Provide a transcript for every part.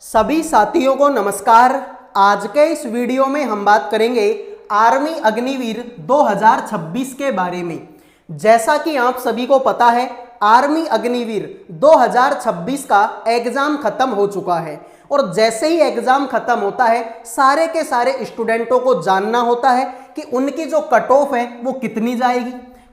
सभी साथियों को नमस्कार। आज के इस वीडियो में हम बात करेंगे आर्मी अग्निवीर 2026 के बारे में। जैसा कि आप सभी को पता है, आर्मी अग्निवीर 2026 का एग्जाम खत्म हो चुका है और जैसे ही एग्जाम खत्म होता है सारे के सारे स्टूडेंटों को जानना होता है कि उनकी जो कट ऑफ है वो कितनी जाएगी,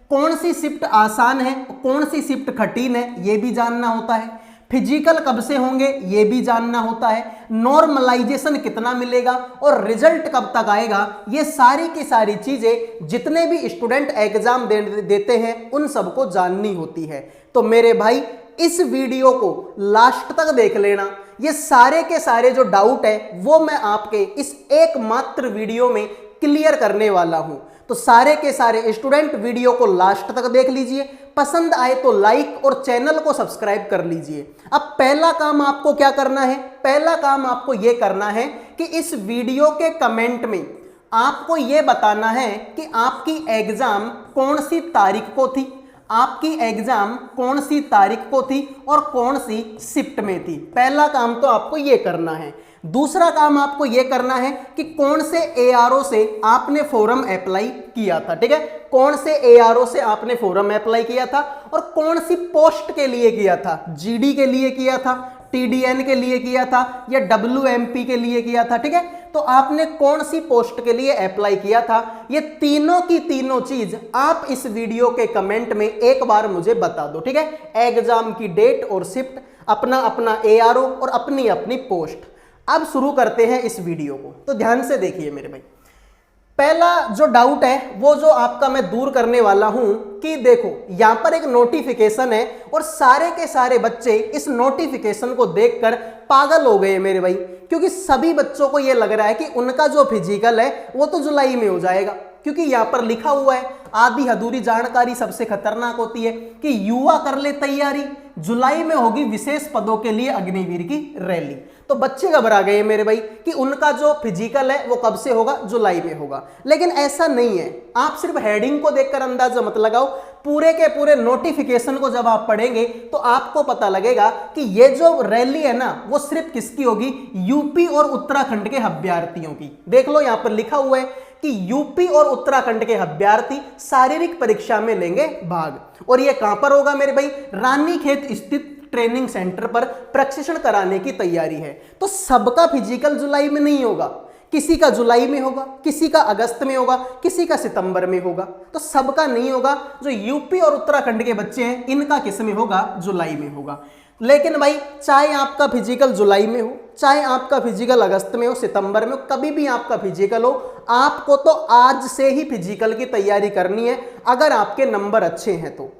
कौन सी शिफ्ट आसान है, कौन सी शिफ्ट कठिन है, ये भी जानना होता है। फिजिकल कब से होंगे ये भी जानना होता है। नॉर्मलाइजेशन कितना मिलेगा और रिजल्ट कब तक आएगा, ये सारी की सारी चीजें जितने भी स्टूडेंट एग्जाम देते हैं उन सबको जाननी होती है। तो मेरे भाई इस वीडियो को लास्ट तक देख लेना। ये सारे के सारे जो डाउट है वो मैं आपके इस एकमात्र वीडियो में क्लियर करने वाला हूं। तो सारे के सारे स्टूडेंट वीडियो को लास्ट तक देख लीजिए, पसंद आए तो लाइक और चैनल को सब्सक्राइब कर लीजिए। अब पहला काम आपको क्या करना है? पहला काम आपको यह करना है कि इस वीडियो के कमेंट में आपको यह बताना है कि आपकी एग्जाम कौन सी तारीख को थी, आपकी एग्जाम कौन सी तारीख को थी और कौन सी शिफ्ट में थी। पहला काम तो आपको यह करना है। दूसरा काम आपको यह करना है कि कौन से एआरओ से आपने फॉर्म अप्लाई किया था। ठीक है, कौन से एआरओ से आपने फॉर्म अप्लाई किया था और कौन सी पोस्ट के लिए किया था, जीडी के लिए किया था, टीडीएन के लिए किया था या डब्ल्यूएमपी के लिए किया था। ठीक है, तो आपने कौन सी पोस्ट के लिए अप्लाई किया था, ये तीनों की तीनों चीज आप इस वीडियो के कमेंट में एक बार मुझे बता दो। ठीक है, एग्जाम की डेट और शिफ्ट, अपना अपना एआरओ और अपनी अपनी पोस्ट। अब शुरू करते हैं इस वीडियो को। तो ध्यान से देखिए मेरे भाई, पहला जो डाउट है वो जो आपका मैं दूर करने वाला हूं कि देखो यहां पर एक नोटिफिकेशन है और सारे के सारे बच्चे इस नोटिफिकेशन को देखकर पागल हो गए मेरे भाई, क्योंकि सभी बच्चों को यह लग रहा है कि उनका जो फिजिकल है वो तो जुलाई में हो जाएगा, क्योंकि यहां पर लिखा हुआ है आधी अधूरी जानकारी सबसे खतरनाक होती है कि युवा कर ले तैयारी, जुलाई में होगी विशेष पदों के लिए अग्निवीर की रैली। तो बच्चे घबरा गए मेरे भाई कि उनका जो फिजिकल है वो कब से होगा, जुलाई में होगा। लेकिन ऐसा नहीं है, आप सिर्फ हेडिंग को देखकर अंदाजा मत लगाओ, पूरे के पूरे नोटिफिकेशन को जब आप पढ़ेंगे तो आपको पता लगेगा कि ये जो रैली है ना वो सिर्फ किसकी होगी, यूपी और उत्तराखंड के अभ्यर्थियों की। देख लो यहां पर लिखा हुआ है कि यूपी और उत्तराखंड के अभ्यर्थी शारीरिक परीक्षा में लेंगे भाग। और ये कहां पर होगा मेरे भाई, रानीखेत स्थित ट्रेनिंग सेंटर पर प्रशिक्षण कराने की तैयारी है। तो सबका फिजिकल जुलाई में नहीं होगा, किसी का जुलाई में होगा, किसी का अगस्त में होगा, किसी का सितंबर में होगा। तो सबका नहीं होगा। जो यूपी और उत्तराखंड के बच्चे हैं इनका किस में होगा, जुलाई में होगा। लेकिन भाई चाहे आपका फिजिकल जुलाई में हो, चाहे आपका फिजिकल अगस्त में हो, सितंबर में हो, कभी भी आपका फिजिकल हो, आपको तो आज से ही फिजिकल की तैयारी करनी है अगर आपके नंबर अच्छे हैं तो।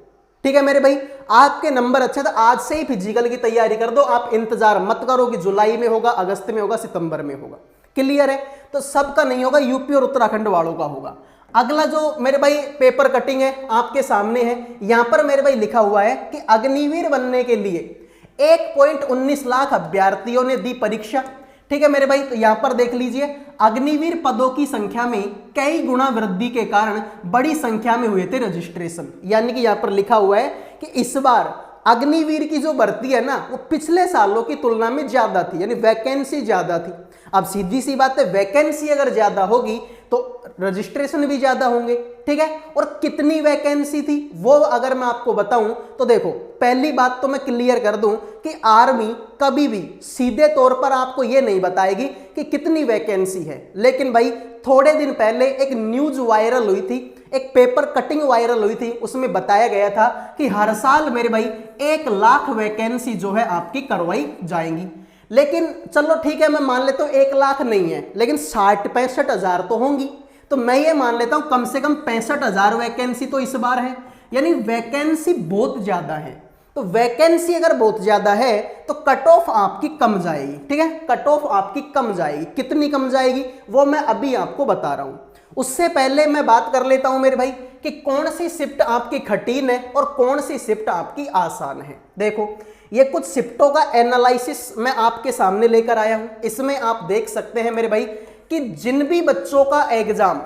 ठीक है मेरे भाई, आपके नंबर अच्छे तो आज से ही फिजिकल की तैयारी कर दो। आप इंतजार मत करो कि जुलाई में होगा, अगस्त में होगा, सितंबर में होगा। क्लियर है? तो सबका नहीं होगा, यूपी और उत्तराखंड वालों का होगा। अगला जो मेरे भाई पेपर कटिंग है आपके सामने है, यहां पर मेरे भाई लिखा हुआ है कि अग्निवीर बनने के लिए 1.19 लाख अभ्यर्थियों ने दी परीक्षा। ठीक है मेरे भाई, तो यहां पर देख लीजिए अग्निवीर पदों की संख्या में कई गुना वृद्धि के कारण बड़ी संख्या में हुए थे रजिस्ट्रेशन। यानी कि यहां पर लिखा हुआ है कि इस बार अग्निवीर की जो भर्ती है ना वो पिछले सालों की तुलना में ज्यादा थी, यानी वैकेंसी ज्यादा थी। अब सीधी सी बात है, वैकेंसी अगर ज्यादा होगी तो रजिस्ट्रेशन भी ज्यादा होंगे। ठीक है, और कितनी वैकेंसी थी वो अगर मैं आपको बताऊं तो देखो, पहली बात तो मैं क्लियर कर दूं कि आर्मी कभी भी सीधे तौर पर आपको यह नहीं बताएगी कि कितनी वैकेंसी है। लेकिन भाई थोड़े दिन पहले एक न्यूज वायरल हुई थी, एक पेपर कटिंग वायरल हुई थी, उसमें बताया गया था कि हर साल मेरे भाई 1 लाख वैकेंसी जो है आपकी करवाई जाएंगी। लेकिन चलो ठीक है, मैं मान लेता हूं 1 लाख नहीं है, लेकिन 60-65 हजार तो होंगी। तो मैं ये मान लेता हूं कम से कम 65,000 वैकेंसी तो इस बार है, यानी वैकेंसी बहुत ज्यादा है। तो वैकेंसी अगर बहुत ज्यादा है तो कट ऑफ आपकी कम जाएगी। ठीक है, कट ऑफ आपकी कम जाएगी। कितनी कम जाएगी वो मैं अभी आपको बता रहा हूं। उससे पहले मैं बात कर लेता हूं मेरे भाई कि कौन सी शिफ्ट आपकी कठिन है और कौन सी शिफ्ट आपकी आसान है। देखो ये कुछ शिफ्टों का एनालिसिस मैं आपके सामने लेकर आया हूं। इसमें आप देख सकते हैं मेरे भाई कि जिन भी बच्चों का एग्जाम,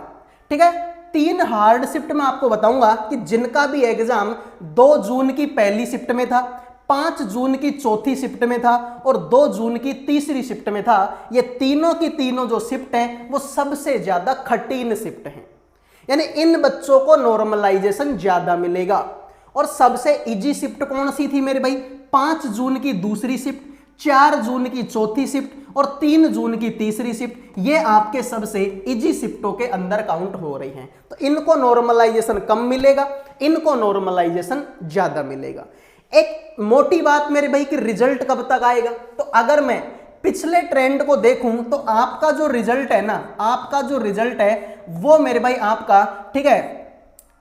ठीक है, 3 हार्ड शिफ्ट में आपको बताऊंगा कि जिनका भी एग्जाम 2 जून की पहली शिफ्ट में था, 5 जून की चौथी शिफ्ट में था और 2 जून की तीसरी शिफ्ट में था। ये तीनों की तीनों जो शिफ्ट हैं वो सबसे ज्यादा कठिन शिफ्ट हैं, यानी इन बच्चों को नॉर्मलाइजेशन ज्यादा मिलेगा। और सबसे इजी शिफ्ट कौन सी थी मेरे भाई? 5 जून की दूसरी शिफ्ट, 4 जून की चौथी शिफ्ट और 3 जून की तीसरी शिफ्ट, ये आपके सबसे इजी शिफ्टों के अंदर काउंट हो रही हैं। तो इनको नॉर्मलाइजेशन कम मिलेगा, इनको नॉर्मलाइजेशन ज्यादा मिलेगा। एक मोटी बात मेरे भाई कि रिजल्ट कब तक आएगा? तो अगर मैं पिछले ट्रेंड को देखूं तो आपका जो रिजल्ट है ना, आपका जो रिजल्ट है वो मेरे भाई आपका, ठीक है,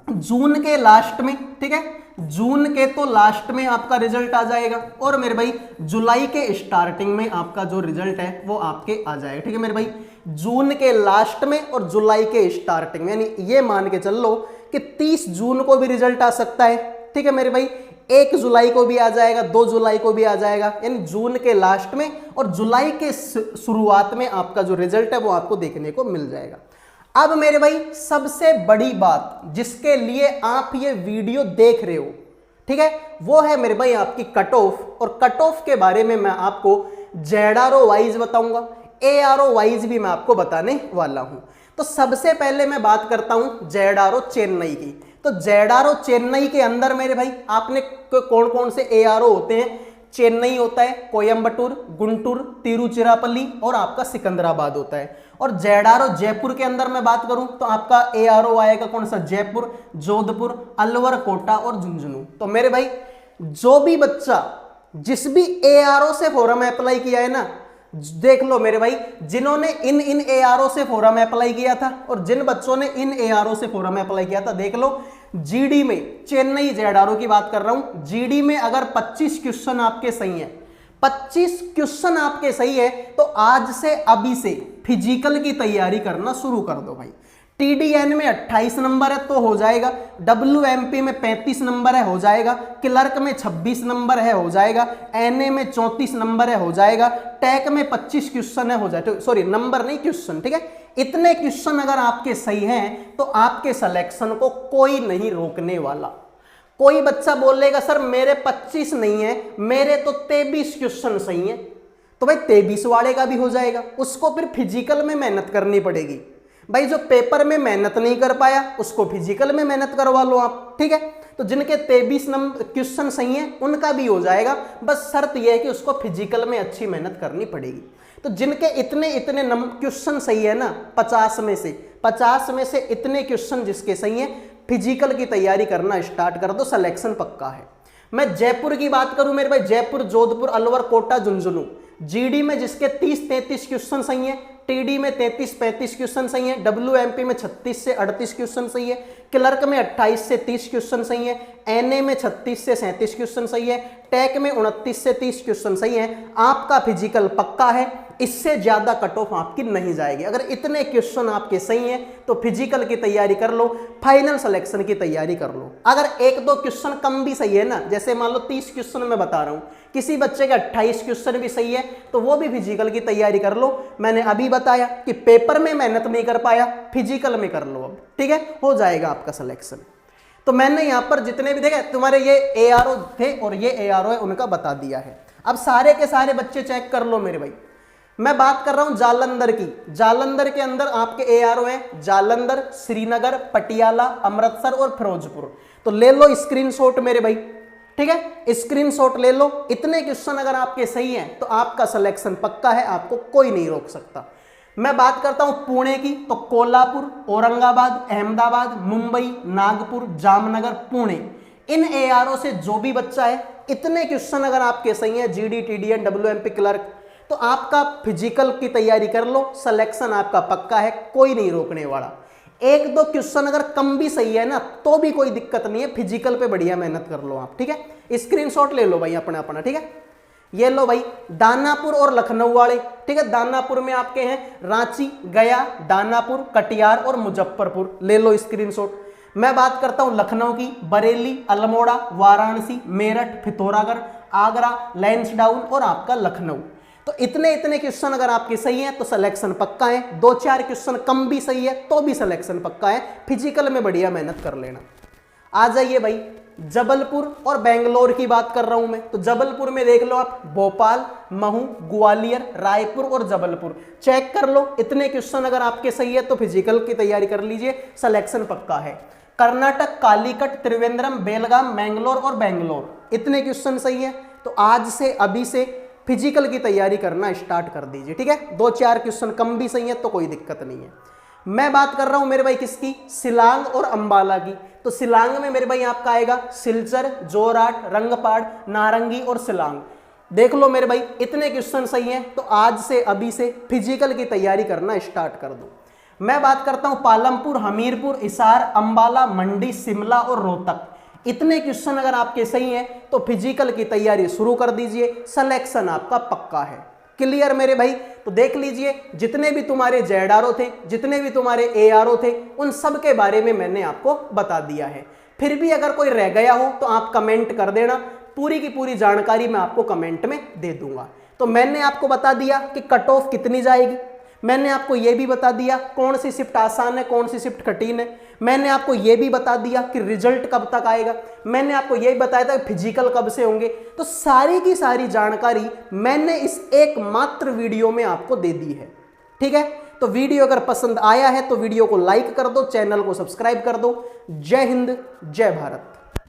जून के लास्ट में, ठीक है, जून के तो लास्ट में आपका रिजल्ट आ जाएगा और मेरे भाई जुलाई के स्टार्टिंग में आपका जो रिजल्ट है वो आपके आ जाएगा। ठीक है मेरे भाई, जून के लास्ट में और जुलाई के स्टार्टिंग में, यानी ये मान के चल लो कि 30 जून को भी रिजल्ट आ सकता है। ठीक है मेरे भाई, 1 जुलाई को भी आ जाएगा, 2 जुलाई को भी आ जाएगा, यानी जून के लास्ट में और जुलाई के शुरुआत में आपका जो रिजल्ट है वो आपको देखने को मिल जाएगा। अब मेरे भाई सबसे बड़ी बात जिसके लिए आप ये वीडियो देख रहे हो, ठीक है, वो है मेरे भाई आपकी कट ऑफ। और कट ऑफ के बारे में मैं आपको जेडआरओ वाइज बताऊंगा, एआरओ वाइज भी मैं आपको बताने वाला हूं। तो सबसे पहले मैं बात करता हूं जेडआरओ चेन्नई की। तो जेडआरओ चेन्नई के अंदर मेरे भाई आपने कौन कौन से एआरओ होते हैं? चेन्नई होता है, कोयम्बटूर, गुंटूर, तिरुचिरापल्ली और आपका सिकंदराबाद होता है। और जेडआरओ जयपुर के अंदर मैं बात करूं तो आपका एआरओ आएगा कौन सा? जयपुर, जोधपुर, अलवर, कोटा और झुंझुनू। तो मेरे भाई जो भी बच्चा जिस भी एआरओ से फॉर्म अप्लाई किया है ना, देख लो मेरे भाई, जिन्होंने इन एआरओ से फॉर्म अप्लाई किया था और जिन बच्चों ने इन एआरओ से फॉर्म अप्लाई किया था, देख लो जीडी में, चेन्नई जेडआरओ की बात कर रहा हूं, जीडी में अगर 25 क्वेश्चन आपके सही है, 25 क्वेश्चन आपके सही है, तो आज से अभी से फिजिकल की तैयारी करना शुरू कर दो भाई। टीडीएन में 28 नंबर है तो हो जाएगा, डब्ल्यूएमपी में 35 नंबर है हो जाएगा, क्लर्क में 26 नंबर है हो जाएगा, एनए में 34 नंबर है हो जाएगा, टैक में 25 क्वेश्चन है हो जाएगा, सॉरी नंबर नहीं क्वेश्चन, ठीक है। इतने क्वेश्चन अगर आपके सही हैं तो आपके सिलेक्शन को कोई नहीं रोकने वाला। कोई बच्चा बोलेगा सर मेरे 25 नहीं है, मेरे तो 23 क्वेश्चन सही है, तो भाई 23 वाले का भी हो जाएगा, उसको फिर फिजिकल में मेहनत करनी पड़ेगी। भाई जो पेपर में मेहनत नहीं कर पाया उसको फिजिकल में मेहनत करवा लो आप, ठीक है। तो जिनके 23 नंबर क्वेश्चन सही हैं उनका भी हो जाएगा, बस शर्त यह है कि उसको फिजिकल में अच्छी मेहनत करनी पड़ेगी। तो जिनके इतने क्वेश्चन सही है ना, 50 में से इतने क्वेश्चन जिसके सही है, फिजिकल की तैयारी करना स्टार्ट कर दो, सिलेक्शन पक्का है। मैं जयपुर की बात करूं मेरे भाई, जयपुर, जोधपुर, अलवर, कोटा, झुंझुनू, जीडी में जिसके 30-33 क्वेश्चन सही है, टीडी में 33-35 क्वेश्चन सही है, डब्ल्यूएमपी में 36 से 38 क्वेश्चन सही है, क्लर्क में 28 से 30 क्वेश्चन सही है, एनए में 36 से 37 क्वेश्चन सही है, टैक में 29 से 30 क्वेश्चन सही है। आपका फिजिकल पक्का है, इससे ज्यादा कट ऑफ आपकी नहीं जाएगी। अगर इतने क्वेश्चन आपके सही हैं तो फिजिकल की तैयारी कर लो, फाइनल सिलेक्शन की तैयारी कर लो। अगर 1-2 क्वेश्चन कम भी सही है ना, जैसे मान लो 30 क्वेश्चन मैं बता रहा हूं, किसी बच्चे के 28 क्वेश्चन भी सही है तो वो भी फिजिकल की तैयारी कर लो। मैंने अभी बताया कि पेपर में मेहनत नहीं कर पाया, फिजिकल में कर लो अब, ठीक है, हो जाएगा आपका सिलेक्शन। तो मैंने यहां पर जितने भी देखे तुम्हारे ये एआरओ थे और ये एआरओ है उनका बता दिया है। अब सारे के सारे बच्चे चेक कर लो मेरे भाई। मैं बात कर रहा हूं जालंधर की। जालंधर के अंदर आपके एआरओ हैं जालंधर, श्रीनगर, पटियाला, अमृतसर और फिरोजपुर। तो ले लो स्क्रीनशॉट मेरे भाई, ठीक है, स्क्रीनशॉट ले लो। इतने क्वेश्चन अगर आपके सही हैं तो आपका सिलेक्शन पक्का है, आपको कोई नहीं रोक सकता। मैं बात करता हूं पुणे की, तो कोल्हापुर, औरंगाबाद, अहमदाबाद, मुंबई, नागपुर, जामनगर, पुणे, इन एआरओ से जो भी बच्चा है, इतने क्वेश्चन अगर आपके सही हैं, जीडी, टीडीएन, डब्ल्यूएमपी, क्लर्क, तो आपका फिजिकल की तैयारी कर लो, सिलेक्शन आपका पक्का है, कोई नहीं रोकने वाला। 1-2 क्वेश्चन अगर कम भी सही है ना तो भी कोई दिक्कत नहीं है, फिजिकल पे बढ़िया मेहनत कर लो आप, ठीक है। स्क्रीनशॉट ले लो भाई अपना, ठीक है। ये लो भाई दानापुर और लखनऊ वाले, ठीक है। दानापुर में आपके हैं रांची, गया, दानापुर, कटिहार और मुजफ्फरपुर, ले लो स्क्रीनशॉट। मैं बात करता हूं लखनऊ की, बरेली, अल्मोड़ा, वाराणसी, मेरठ, पिथौरागढ़, आगरा, लैंसडाउन और आपका लखनऊ। तो इतने क्वेश्चन अगर आपके सही हैं तो सिलेक्शन पक्का है। 2-4 क्वेश्चन कम भी सही है तो भी सिलेक्शन पक्का है, फिजिकल में बढ़िया मेहनत कर लेना। आ जाइए भाई जबलपुर और बेंगलोर की बात कर रहा हूं मैं, तो जबलपुर में देख लो आप भोपाल, महू, ग्वालियर, रायपुर और जबलपुर। चेक कर लो, इतने क्वेश्चन अगर आपके सही है तो फिजिकल की तैयारी कर लीजिए, सिलेक्शन पक्का है। कर्नाटक कालीकट, त्रिवेंद्रम, बेलगाम, मैंगलोर और बेंगलोर, इतने क्वेश्चन सही है। तो आज से अभी से फिजिकल की तैयारी करना स्टार्ट कर दीजिए, ठीक है। 2-4 क्वेश्चन कम भी सही है तो कोई दिक्कत नहीं है। मैं बात कर रहा हूं मेरे भाई किसकी, शिलांग और अंबाला की। तो शिलांग में मेरे भाई आपका आएगा सिलचर, जोरहाट, रंगपाड़, नारंगी और शिलांग। देख लो मेरे भाई, इतने क्वेश्चन सही हैं तो आज से अभी से फिजिकल की तैयारी करना स्टार्ट कर दो। मैं बात करता हूं पालमपुर, हमीरपुर, हिसार, अंबाला, मंडी, शिमला और रोहतक, इतने क्वेश्चन अगर आपके सही हैं तो फिजिकल की तैयारी शुरू कर दीजिए, सिलेक्शन आपका पक्का है। क्लियर मेरे भाई? तो देख लीजिए, जितने भी तुम्हारे जेडआरओ थे, जितने भी तुम्हारे एआरओ थे, उन सब के बारे में मैंने आपको बता दिया है। फिर भी अगर कोई रह गया हो तो आप कमेंट कर देना, पूरी की पूरी जानकारी मैं आपको कमेंट में दे दूंगा। तो मैंने आपको बता दिया कि कट ऑफ कितनी जाएगी, मैंने आपको यह भी बता दिया कौन सी शिफ्ट आसान है, कौन सी शिफ्ट कठिन है, मैंने आपको यह भी बता दिया कि रिजल्ट कब तक आएगा, मैंने आपको यह भी बताया था कि फिजिकल कब से होंगे। तो सारी की सारी जानकारी मैंने इस एकमात्र वीडियो में आपको दे दी है, ठीक है। तो वीडियो अगर पसंद आया है तो वीडियो को लाइक कर दो, चैनल को सब्सक्राइब कर दो। जय हिंद, जय भारत।